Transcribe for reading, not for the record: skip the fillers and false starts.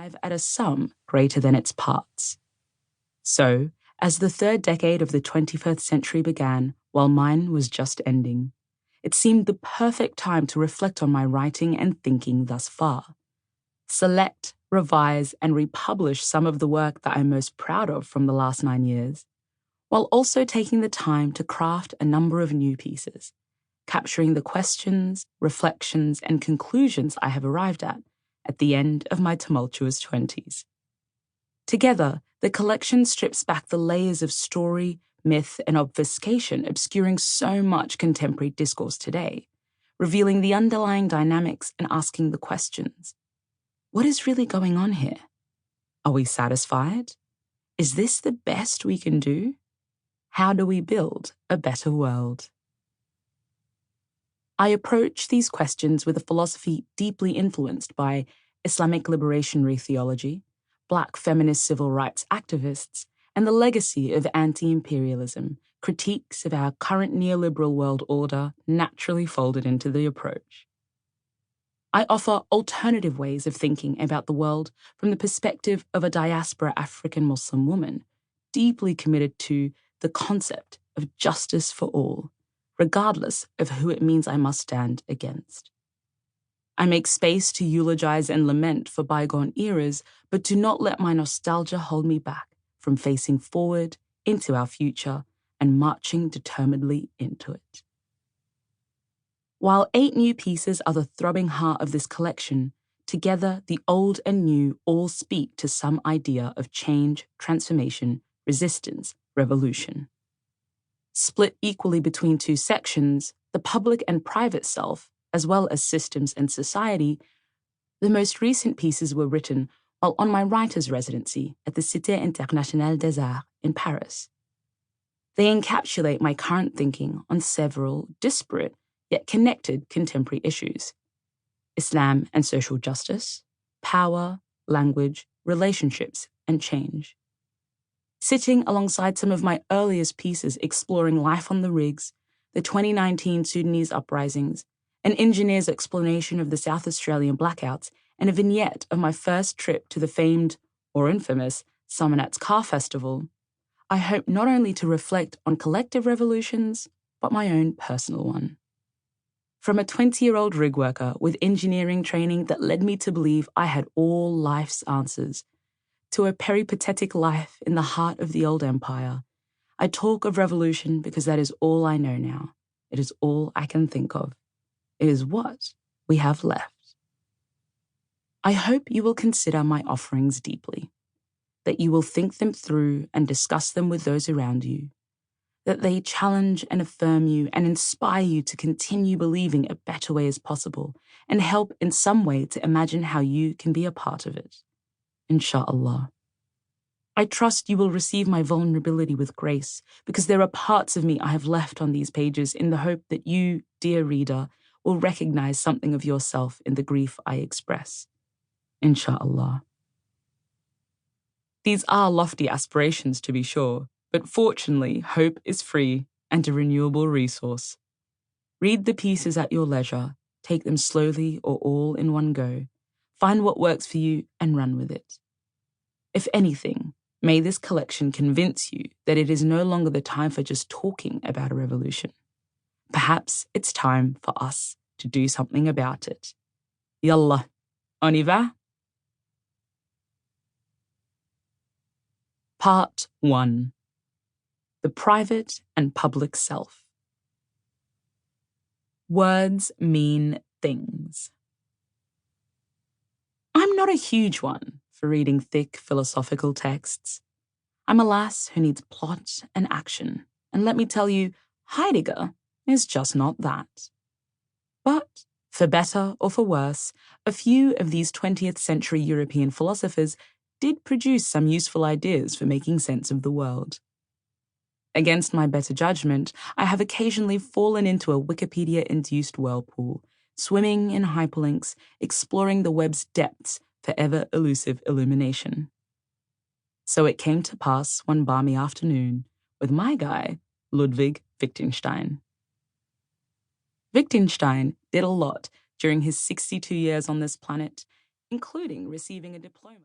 arrive at a sum greater than its parts. So, as the third decade of the 21st century began, while mine was just ending, it seemed the perfect time to reflect on my writing and thinking thus far. Select, revise, and republish some of the work that I'm most proud of from the last 9 years, while also taking the time to craft a number of new pieces, capturing the questions, reflections, and conclusions I have arrived at the end of my tumultuous 20s. Together, the collection strips back the layers of story, myth, and obfuscation obscuring so much contemporary discourse today, revealing the underlying dynamics and asking the questions. What is really going on here? Are we satisfied? Is this the best we can do? How do we build a better world? I approach these questions with a philosophy deeply influenced by Islamic liberationary theology, Black feminist civil rights activists, and the legacy of anti-imperialism, critiques of our current neoliberal world order naturally folded into the approach. I offer alternative ways of thinking about the world from the perspective of a diaspora African Muslim woman, deeply committed to the concept of justice for all, regardless of who it means I must stand against. I make space to eulogize and lament for bygone eras, but do not let my nostalgia hold me back from facing forward into our future and marching determinedly into it. While 8 new pieces are the throbbing heart of this collection, together the old and new all speak to some idea of change, transformation, resistance, revolution. Split equally between 2 sections, the public and private self, as well as systems and society, the most recent pieces were written while on my writer's residency at the Cité Internationale des Arts in Paris. They encapsulate my current thinking on several disparate yet connected contemporary issues: Islam and social justice, power, language, relationships, and change. Sitting alongside some of my earliest pieces exploring life on the rigs, the 2019 Sudanese uprisings, an engineer's explanation of the South Australian blackouts, and a vignette of my first trip to the famed, or infamous, Summernats Car Festival, I hope not only to reflect on collective revolutions, but my own personal one. From a 20-year-old rig worker with engineering training that led me to believe I had all life's answers, to a peripatetic life in the heart of the old empire, I talk of revolution because that is all I know now. It is all I can think of. It is what we have left. I hope you will consider my offerings deeply, that you will think them through and discuss them with those around you, that they challenge and affirm you and inspire you to continue believing a better way is possible and help in some way to imagine how you can be a part of it. Insha'Allah. I trust you will receive my vulnerability with grace because there are parts of me I have left on these pages in the hope that you, dear reader, will recognize something of yourself in the grief I express. Insha'Allah. These are lofty aspirations, to be sure, but fortunately, hope is free and a renewable resource. Read the pieces at your leisure, take them slowly or all in one go. Find what works for you and run with it. If anything, may this collection convince you that it is no longer the time for just talking about a revolution. Perhaps it's time for us to do something about it. Yallah, on y va? Part 1. The Private and Public Self. Words mean things. I'm not a huge one for reading thick philosophical texts. I'm a lass who needs plot and action, and let me tell you, Heidegger is just not that. But, for better or for worse, a few of these 20th century European philosophers did produce some useful ideas for making sense of the world. Against my better judgment, I have occasionally fallen into a Wikipedia-induced whirlpool, swimming in hyperlinks, exploring the web's depths for ever-elusive illumination. So it came to pass one balmy afternoon with my guy, Ludwig Wittgenstein. Wittgenstein did a lot during his 62 years on this planet, including receiving a diploma.